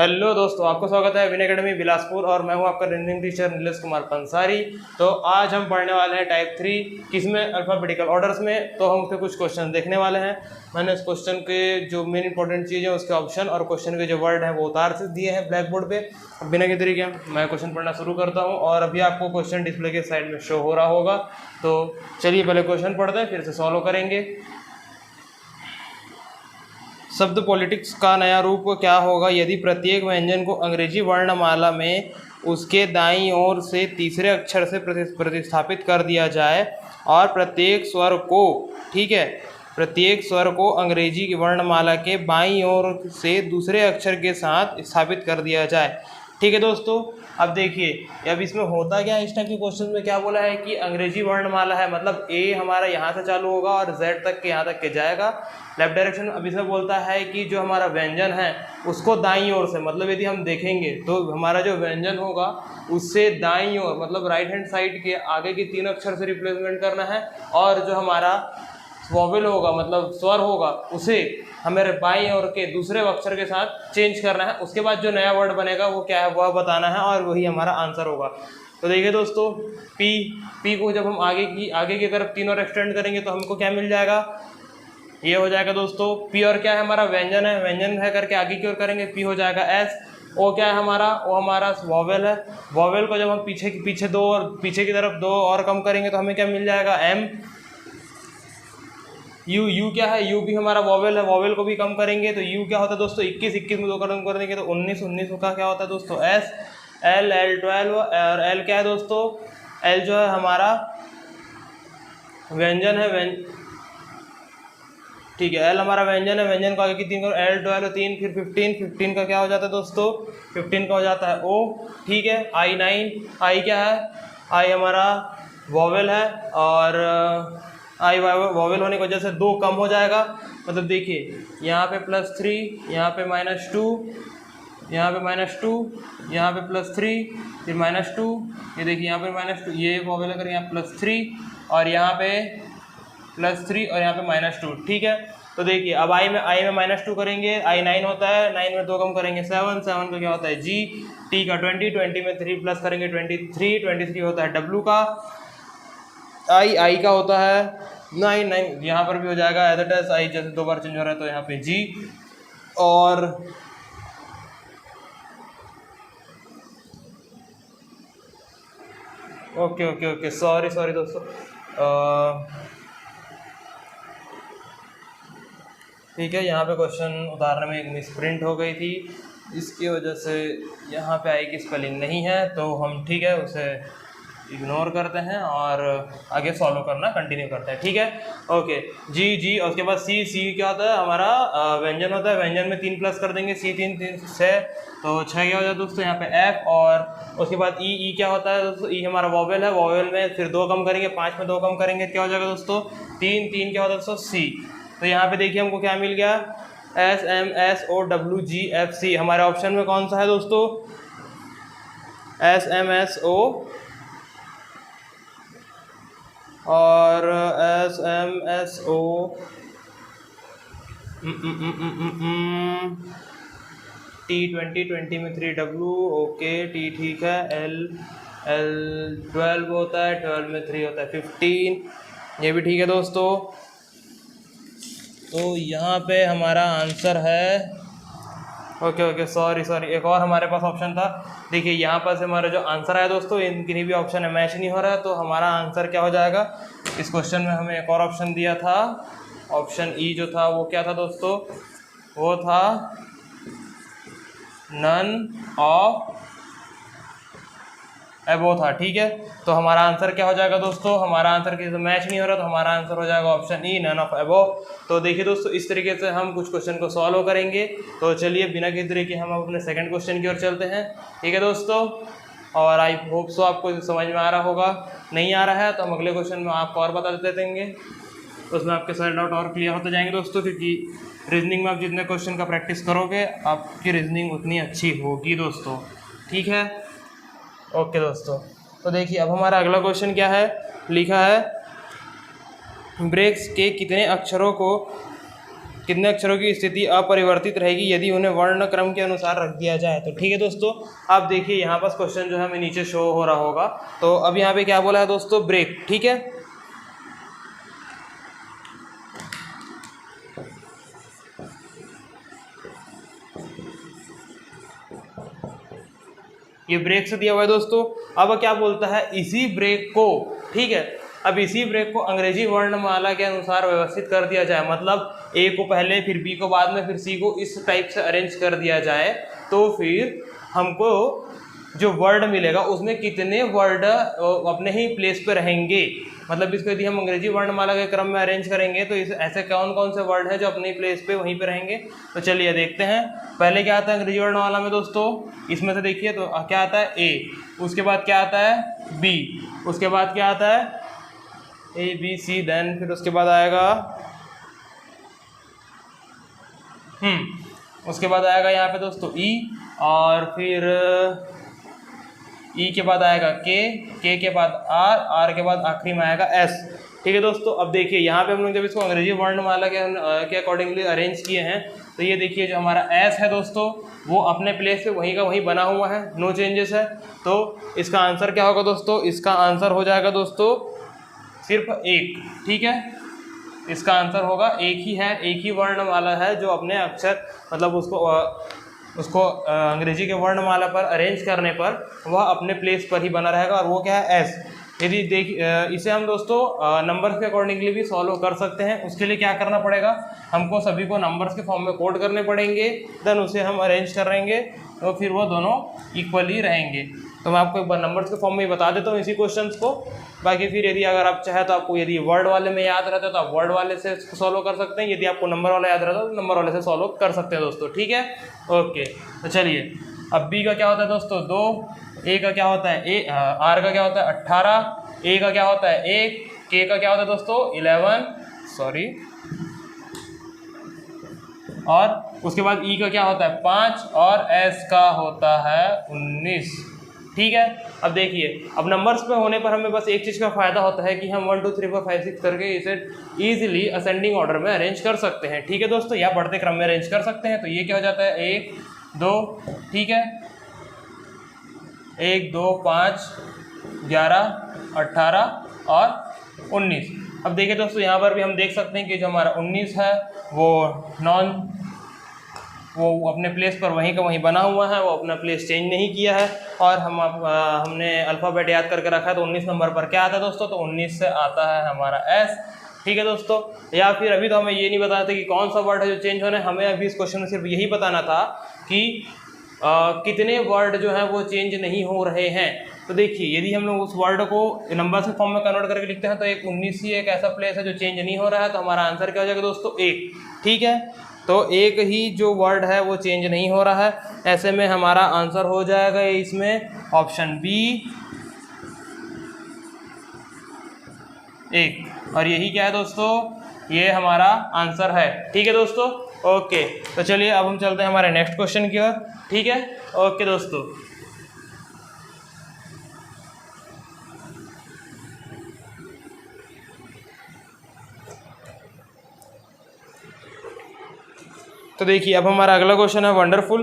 Hello दोस्तों, आपका स्वागत है विनय अकेडमी बिलासपुर और मैं हूं आपका रीजनिंग टीचर नीलेश कुमार पंसारी। तो आज हम पढ़ने वाले हैं टाइप 3 किसमें, अल्फाबेटिकल ऑर्डर्स में। तो हम उसके कुछ क्वेश्चन देखने वाले हैं। मैंने उस क्वेश्चन के जो मेन इंपॉर्टेंट चीज़ है उसके ऑप्शन और क्वेश्चन के जो वर्ड हैं वो उतार से दिए हैं ब्लैक बोर्ड पे। बिना के तरीके मैं क्वेश्चन पढ़ना शुरू करता हूँ और अभी आपको क्वेश्चन डिस्प्ले के साइड में शो हो रहा होगा। तो चलिए पहले क्वेश्चन पढ़ते हैं, फिर से सॉल्व करेंगे। शब्द पॉलिटिक्स का नया रूप क्या होगा यदि प्रत्येक व्यंजन को अंग्रेजी वर्णमाला में उसके दाईं ओर से तीसरे अक्षर से प्रतिस्थापित कर दिया जाए और प्रत्येक स्वर को, ठीक है, प्रत्येक स्वर को अंग्रेजी की वर्णमाला के बाईं ओर से दूसरे अक्षर के साथ स्थापित कर दिया जाए। ठीक है दोस्तों, अब देखिए अब इसमें होता क्या है। इस टाइप के क्वेश्चन में क्या बोला है कि अंग्रेजी वर्णमाला है, मतलब ए हमारा यहाँ से चालू होगा और जेड तक के यहाँ तक के जाएगा लेफ्ट डायरेक्शन। अब इसमें बोलता है कि जो हमारा व्यंजन है उसको दाईं ओर से, मतलब यदि हम देखेंगे तो हमारा जो व्यंजन होगा उससे दाईं ओर मतलब राइट हैंड साइड के आगे के 3 अक्षर से रिप्लेसमेंट करना है, और जो हमारा वॉवेल होगा मतलब स्वर होगा उसे हमारे बाईं ओर के दूसरे अक्षर के साथ चेंज करना है। उसके बाद जो नया वर्ड बनेगा वो क्या है वह बताना है और वही हमारा आंसर होगा। तो देखिए दोस्तों, पी को जब हम आगे की तरफ 3 और एक्सटेंड करेंगे तो हमको क्या मिल जाएगा, ये हो जाएगा दोस्तों पी। और क्या है हमारा व्यंजन है, व्यंजन है करके आगे की ओर करेंगे पी हो जाएगा एस। ओ क्या है हमारा, ओ हमारा वॉवेल है। वॉवेल को जब हम पीछे दो और पीछे की तरफ 2 और कम करेंगे तो हमें क्या मिल जाएगा एम। यू क्या है, यू भी हमारा वॉवेल है, वॉवेल को भी कम करेंगे तो यू क्या होता है दोस्तों 21 में 2 कम कर देंगे तो 19 का क्या होता है दोस्तों एस। एल 12 और एल क्या है दोस्तों, एल जो है हमारा व्यंजन है, ठीक है, एल हमारा व्यंजन है, व्यंजन को आगे की 3 करो, एल 12 3 फिर 15 का क्या हो जाता है दोस्तों 15 का हो जाता है ओ। ठीक है, आई 9, आई क्या है, आई हमारा वॉवेल है और आई वॉवेल होने की वजह से 2 कम हो जाएगा। मतलब देखिए यहाँ पे +3, यहाँ पे -2, यहाँ पे -2, यहाँ पे +3 फिर -2, ये देखिए यहाँ पे -2, ये वॉवेल अगर यहाँ +3 और यहाँ पे +3 और यहाँ पे -2। ठीक है, तो देखिए अब आई में -2 करेंगे, आई 9 होता है, 9 में 2 कम करेंगे 7 का क्या होता है जी, टी का 20 में 3 प्लस करेंगे 23 होता है डब्लू का, आई का होता है 9 यहाँ पर भी हो जाएगा एज इट इज, आई जैसे 2 बार चेंज हो रहा है तो यहाँ पे जी। और ओके सॉरी दोस्तों, ठीक है, यहाँ पे क्वेश्चन उतारने में एक मिसप्रिंट हो गई थी, इसकी वजह से यहाँ पे आई की स्पेलिंग नहीं है, तो हम ठीक है उसे इग्नोर करते हैं और आगे सॉल्व करना कंटिन्यू करते हैं। ठीक है, ओके जी और उसके बाद सी क्या होता है हमारा व्यंजन होता है, व्यंजन में 3 प्लस कर देंगे, सी 3 6 तो 6 क्या हो जाता है दोस्तों यहाँ पे एफ। और उसके बाद ई क्या होता है दोस्तों, ई हमारा वॉवेल है, वॉवेल में फिर 2 कम करेंगे, 5 में 2 कम करेंगे क्या हो जाएगा दोस्तों 3 क्या होता है दोस्तों सी। तो यहाँ पे देखिए हमको क्या मिल गया SMSOWGFC। हमारे ऑप्शन में कौन सा है दोस्तों SMSO और SMSO T20 में 3W, ओके टी ठीक है, L 12 होता है, 12 में 3 होता है 15, ये भी ठीक है दोस्तों। तो यहाँ पे हमारा आंसर है ओके सॉरी एक और हमारे पास ऑप्शन था। देखिए यहाँ पर से हमारा जो आंसर आया दोस्तों इन किन्हीं भी ऑप्शन में मैच नहीं हो रहा है, तो हमारा आंसर क्या हो जाएगा, इस क्वेश्चन में हमें एक और ऑप्शन दिया था, ऑप्शन ई जो था वो क्या था दोस्तों, वो था नन ऑफ एबो था। ठीक है, तो हमारा आंसर क्या हो जाएगा दोस्तों, हमारा आंसर किसी से मैच नहीं हो रहा तो हमारा आंसर हो जाएगा ऑप्शन ई नन ऑफ एबो। तो देखिए दोस्तों इस तरीके से हम कुछ क्वेश्चन को सॉल्व करेंगे। तो चलिए बिना किसी तरीके हम अपने सेकंड क्वेश्चन की ओर चलते हैं। ठीक है दोस्तों, और आई होप सो आपको समझ में आ रहा होगा, नहीं आ रहा है तो हम अगले क्वेश्चन में आपको और बता देते देंगे, उसमें आपके सारे डाउट और क्लियर होते जाएंगे दोस्तों, क्योंकि रीजनिंग में आप जितने क्वेश्चन का प्रैक्टिस करोगे आपकी रीजनिंग उतनी अच्छी होगी दोस्तों। ठीक है, ओके दोस्तों, तो देखिए अब हमारा अगला क्वेश्चन क्या है, लिखा है ब्रेक्स के कितने अक्षरों कितने अक्षरों की स्थिति अपरिवर्तित रहेगी यदि उन्हें वर्ण क्रम के अनुसार रख दिया जाए। तो ठीक है दोस्तों, आप देखिए यहाँ पर क्वेश्चन जो है हमें नीचे शो हो रहा होगा। तो अब यहाँ पे क्या बोला है दोस्तों, ब्रेक। ठीक है, ये ब्रेक से दिया हुआ है दोस्तों। अब क्या बोलता है, इसी ब्रेक को, ठीक है, अब इसी ब्रेक को अंग्रेजी वर्णमाला के अनुसार व्यवस्थित कर दिया जाए, मतलब ए को पहले, फिर बी को बाद में, फिर सी को इस टाइप से अरेंज कर दिया जाए, तो फिर हमको जो वर्ड मिलेगा उसमें कितने वर्ड अपने ही प्लेस पे रहेंगे। मतलब इसको यदि हम अंग्रेजी वर्णमाला के क्रम में अरेंज करेंगे तो इस ऐसे कौन कौन से वर्ड हैं जो अपनी प्लेस पे वहीं पे रहेंगे। तो चलिए देखते हैं। पहले क्या आता है अंग्रेजी वर्णमाला में दोस्तों, इसमें से देखिए तो क्या आता है, ए, उसके बाद क्या आता है, बी, उसके बाद क्या आता है, ए बी सी, देन फिर उसके बाद आएगा उसके बाद आएगा यहाँ पे दोस्तों ई, और फिर ई के बाद आएगा के के बाद आर के बाद आखिरी में आएगा एस। ठीक है दोस्तों, अब देखिए यहाँ पे हम लोग जब इसको अंग्रेजी वर्णमाला के अकॉर्डिंगली अरेंज किए हैं तो ये देखिए जो हमारा एस है दोस्तों वो अपने प्लेस पे वहीं का वहीं बना हुआ है, नो चेंजेस है। तो इसका आंसर क्या होगा दोस्तों, इसका आंसर हो जाएगा दोस्तों सिर्फ एक। ठीक है, इसका आंसर होगा एक ही है, एक ही वर्णमाला है जो अपने अक्षर मतलब उसको अंग्रेजी के वर्णमाला पर अरेंज करने पर वह अपने प्लेस पर ही बना रहेगा, और वो क्या है, एस। यदि इसे हम दोस्तों नंबर्स के अकॉर्डिंगली भी सॉल्व कर सकते हैं। उसके लिए क्या करना पड़ेगा, हमको सभी को नंबर्स के फॉर्म में कोड करने पड़ेंगे, देन उसे हम अरेंज करेंगे तो फिर वो दोनों इक्वली रहेंगे। तो मैं आपको एक बार नंबर्स के फॉर्म में बता देता हूँ इसी क्वेश्चंस को। बाकी फिर यदि अगर आप चाहे तो आपको यदि वर्ड वाले में याद रहता है तो आप वर्ड वाले से सॉल्व कर सकते हैं, यदि आपको नंबर वाला याद रहता है तो नंबर वाले से सॉल्व कर सकते हैं दोस्तों। ठीक है, ओके। तो चलिए, अब बी का क्या होता है दोस्तों 2, ए का क्या होता है आर का क्या होता है 18, ए का क्या होता है 1, के का क्या होता है दोस्तों 11, सॉरी, और उसके बाद ई का क्या होता है 5, और एस का होता है 19। ठीक है, अब देखिए, अब नंबर्स पे होने पर हमें बस एक चीज़ का फ़ायदा होता है कि हम 1 2 3 4 5 6 करके इसे ईजिली असेंडिंग ऑर्डर में अरेंज कर सकते हैं। ठीक है दोस्तों, या बढ़ते क्रम में अरेंज कर सकते हैं। तो ये क्या हो जाता है 1 2, ठीक है, 1 2 5 11 18 और 19। अब देखिए दोस्तों, यहाँ पर भी हम देख सकते हैं कि जो हमारा 19 है वो अपने प्लेस पर वहीं का वहीं बना हुआ है, वो अपना प्लेस चेंज नहीं किया है। और हमने अल्फ़ाबेट याद करके रखा है, तो 19 नंबर पर क्या आता है दोस्तों, तो 19 से आता है हमारा एस। ठीक है दोस्तों, या फिर अभी तो हमें ये नहीं बताना था कि कौन सा वर्ड है जो चेंज होना है, हमें अभी इस क्वेश्चन में सिर्फ यही बताना था कि कितने वर्ड जो हैं वो चेंज नहीं हो रहे हैं। तो देखिए, यदि हम लोग उस वर्ड को नंबर के फॉर्म में कन्वर्ट करके लिखते हैं तो एक 19 ही एक ऐसा प्लेस है जो चेंज नहीं हो रहा है, तो हमारा आंसर क्या हो जाएगा दोस्तों 1। ठीक है, तो एक ही जो वर्ड है वो चेंज नहीं हो रहा है, ऐसे में हमारा आंसर हो जाएगा इसमें ऑप्शन बी 1। और यही क्या है दोस्तों, ये हमारा आंसर है। ठीक है दोस्तों, ओके। तो चलिए अब हम चलते हैं हमारे नेक्स्ट क्वेश्चन की ओर। ठीक है, ओके दोस्तों। तो देखिए, अब हमारा अगला क्वेश्चन है वंडरफुल।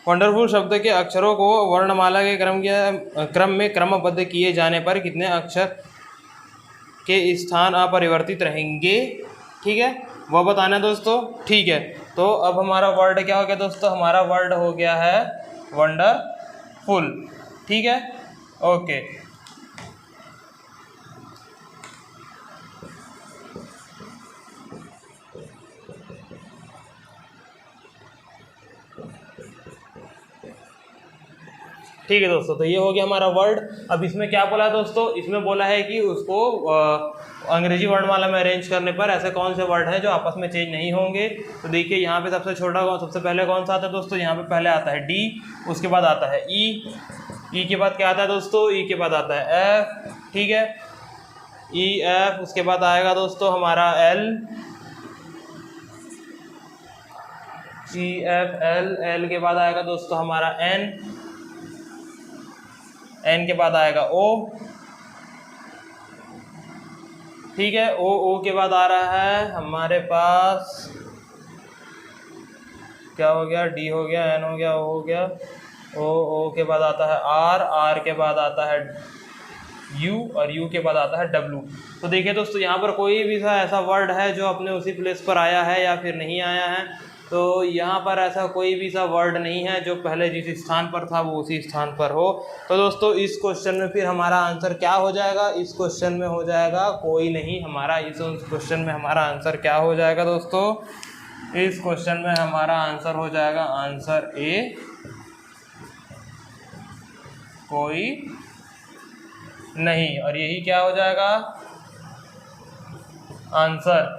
वंडरफुल शब्द के अक्षरों को वर्णमाला के क्रम में क्रमबद्ध किए जाने पर कितने अक्षर के स्थान अपरिवर्तित रहेंगे। ठीक है, वो बताना है दोस्तों। ठीक है, तो अब हमारा वर्ड क्या हो गया दोस्तों, हमारा वर्ड हो गया है वंडरफुल। ठीक है, ओके। ठीक है दोस्तों, तो ये हो गया हमारा वर्ड। अब इसमें क्या बोला है दोस्तों, इसमें बोला है कि उसको अंग्रेजी वर्णमाला में अरेंज करने पर ऐसे कौन से वर्ड हैं जो आपस में चेंज नहीं होंगे। तो देखिए, यहाँ पे सबसे सबसे पहले कौन सा आता है दोस्तों, यहाँ पे पहले आता है डी, उसके बाद आता है ई के बाद क्या आता है दोस्तों, ई के बाद आता है एफ। ठीक है, ई एफ, उसके बाद आएगा दोस्तों हमारा एल, ई एफ एल के बाद आएगा दोस्तों हमारा एन के बाद आएगा ओ। ठीक है। ओ के बाद आ रहा है हमारे पास, क्या हो गया, डी हो गया, एन हो गया, ओ हो गया, ओ के बाद आता है आर के बाद आता है यू और यू के बाद आता है डब्लू। तो देखिए दोस्तों, यहाँ पर कोई भी सा ऐसा वर्ड है जो अपने उसी प्लेस पर आया है या फिर नहीं आया है। तो यहाँ पर ऐसा कोई भी सा वर्ड नहीं है जो पहले जिस स्थान पर था वो उसी स्थान पर हो। तो दोस्तों इस क्वेश्चन में फिर हमारा आंसर क्या हो जाएगा, इस क्वेश्चन में हो जाएगा कोई नहीं। हमारा इस क्वेश्चन में हमारा आंसर क्या हो जाएगा दोस्तों, इस क्वेश्चन में हमारा आंसर हो जाएगा आंसर ए, कोई नहीं। और यही क्या हो जाएगा आंसर,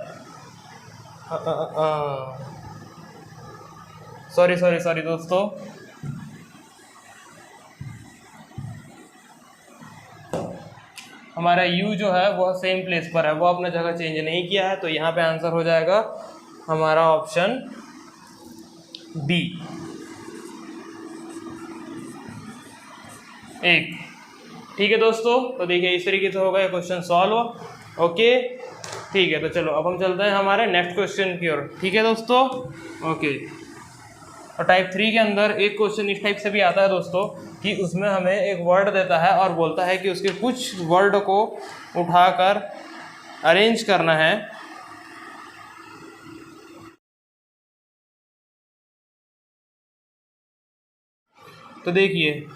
सॉरी दोस्तों, हमारा यू जो है वह सेम प्लेस पर है, वो अपना जगह चेंज नहीं किया है। तो यहाँ पे आंसर हो जाएगा हमारा ऑप्शन बी, एक। ठीक है दोस्तों, तो देखिए इस तरीके से हो गया क्वेश्चन सॉल्व। ओके ठीक है, तो चलो अब हम चलते हैं हमारे नेक्स्ट क्वेश्चन की ओर। ठीक है दोस्तों, ओके। और टाइप 3 के अंदर एक क्वेश्चन इस टाइप से भी आता है दोस्तों कि उसमें हमें एक वर्ड देता है और बोलता है कि उसके कुछ वर्ड को उठाकर अरेंज करना है। तो देखिए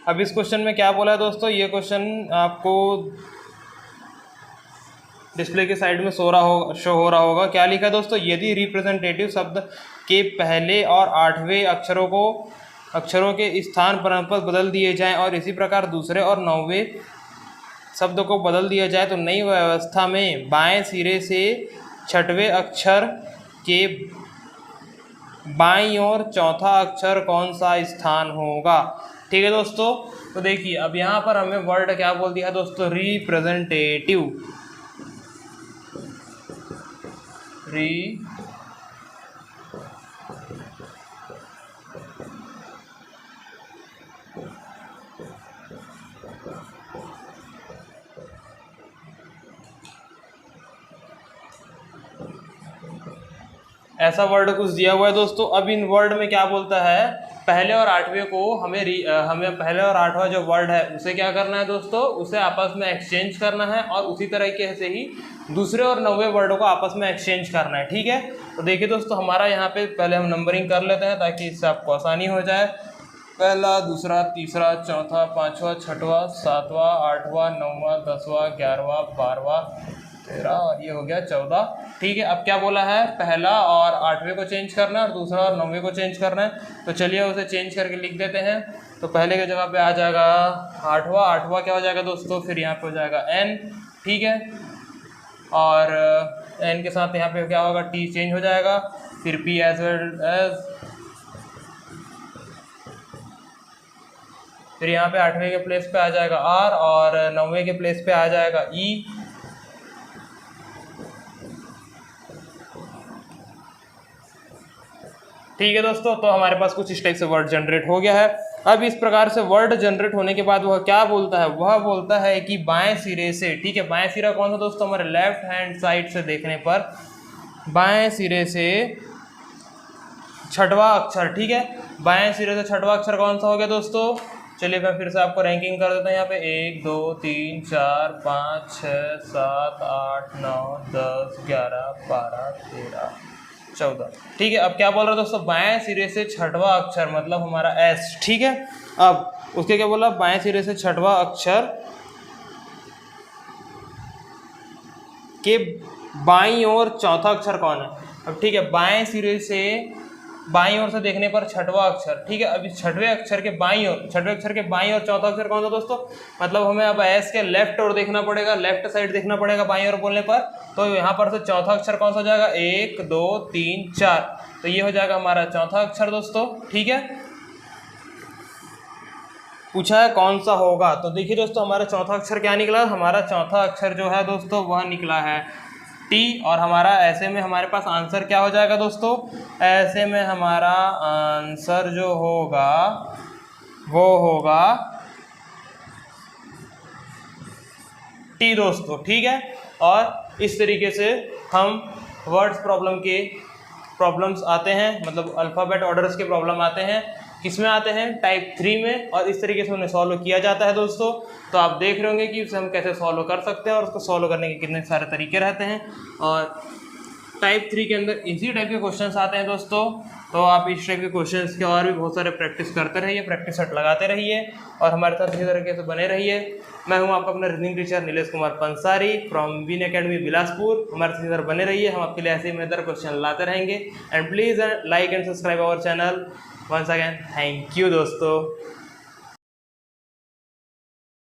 अब इस क्वेश्चन में क्या बोला है दोस्तों, ये क्वेश्चन आपको डिस्प्ले के साइड में शो हो रहा होगा। क्या लिखा है दोस्तों, यदि रिप्रेजेंटेटिव शब्द के पहले और 8वें अक्षरों के स्थान पर बदल दिए जाएं और इसी प्रकार दूसरे और 9वें शब्द को बदल दिया जाए तो नई व्यवस्था में बाएं सिरे से 6वें अक्षर के बाईं ओर चौथा अक्षर कौन सा स्थान होगा। ठीक है दोस्तों, तो देखिए अब यहाँ पर हमें वर्ड क्या बोल दिया है दोस्तों, रिप्रेजेंटेटिव। ऐसा वर्ड कुछ दिया हुआ है दोस्तों। अब इन वर्ड में क्या बोलता है, पहले और 8वें को हमें पहले और 8वां जो वर्ड है उसे क्या करना है दोस्तों, उसे आपस में एक्सचेंज करना है और उसी तरीके से ही दूसरे और 9वें वर्ड को आपस में एक्सचेंज करना है। ठीक है, तो देखिए दोस्तों हमारा यहाँ पे पहले हम नंबरिंग कर लेते हैं ताकि इससे आपको आसानी हो जाए। पहला, दूसरा, तीसरा, चौथा, 5वां, 6वां, 7वां, 8वां, 9वां, 10वां, 11वां, 12वां, 13 और ये हो गया 14। ठीक है, अब क्या बोला है, पहला और 8वें को चेंज करना है और दूसरा और 9वें को चेंज करना है। तो चलिए उसे चेंज करके लिख देते हैं। तो पहले की जगह पे आ जाएगा 8वां क्या हो जाएगा दोस्तों, फिर यहाँ पे हो जाएगा n। ठीक है, और n के साथ यहाँ पे क्या होगा, t चेंज हो जाएगा, फिर p एज वेल एज, फिर यहाँ पे 8वें के प्लेस पे आ जाएगा r और 9वें के प्लेस पे आ जाएगा e। ठीक है दोस्तों, तो हमारे पास कुछ इस टाइप से वर्ड जनरेट हो गया है। अब इस प्रकार से वर्ड जनरेट होने के बाद वह क्या बोलता है, वह बोलता है कि बाएं सिरे से, ठीक है, बाएं सिरा कौन सा दोस्तों, हमारे लेफ्ट हैंड साइड से देखने पर बाएं सिरे से 6वां अक्षर। ठीक है, बाएं सिरे से 6वां अक्षर कौन सा हो गया दोस्तों, चलिए मैं फिर से आपको रैंकिंग कर देता हूँ। यहाँ पे 1 2 3 4 5 6 7 8 9 10 11 12 13 14। ठीक है, अब क्या बोल रहा है दोस्तों, बाएं सिरे से 6वां अक्षर मतलब हमारा एस। ठीक है, अब उसके क्या बोला, बाएं सिरे से 6वां अक्षर के बाईं ओर चौथा अक्षर कौन है। अब ठीक है, बाएं सिरे से बाईं ओर से देखने पर 6वां अक्षर। ठीक है, अब इस 6वें अक्षर के बाईं ओर, 6वें अक्षर के बाईं ओर चौथा अक्षर कौन सा दोस्तों, मतलब हमें अब एस के लेफ्ट ओर देखना पड़ेगा, लेफ्ट साइड देखना पड़ेगा बाईं ओर बोलने पर। तो यहाँ पर से चौथा अक्षर कौन सा हो जाएगा, 1 2 3 4, तो ये हो जाएगा हमारा चौथा अक्षर दोस्तों। ठीक है, पूछा है कौन सा होगा, तो देखिए दोस्तों हमारा चौथा अक्षर क्या निकला, हमारा चौथा अक्षर जो है दोस्तों वह निकला है टी। और हमारा ऐसे में हमारे पास आंसर क्या हो जाएगा दोस्तों, ऐसे में हमारा आंसर जो होगा वो होगा टी दोस्तों, ठीक है। और इस तरीके से हम वर्ड्स प्रॉब्लम के प्रॉब्लम्स आते हैं, मतलब अल्फ़ाबेट ऑर्डर्स के प्रॉब्लम आते हैं, किसमें आते हैं, टाइप 3 में, और इस तरीके से उन्हें सॉल्व किया जाता है दोस्तों। तो आप देख रहे होंगे कि उसे हम कैसे सॉल्व कर सकते हैं और उसको सॉल्व करने के कितने सारे तरीके रहते हैं। और टाइप 3 के अंदर इसी टाइप के क्वेश्चंस आते हैं दोस्तों। तो आप इस टाइप के क्वेश्चंस के और भी बहुत सारे प्रैक्टिस करते रहिए, प्रैक्टिस सेट लगाते रहिए और हमारे साथ इसी तरीके से बने रहिए। मैं हूं आपका अपना reasoning teacher Nilesh Kumar Pansari from Win Academy Bilaspur. हमारे साथ इधर बने रहिए, हम आपके लिए ऐसे ही मजेदार क्वेश्चन लाते रहेंगे। And please like and subscribe our channel. Once again thank you दोस्तों।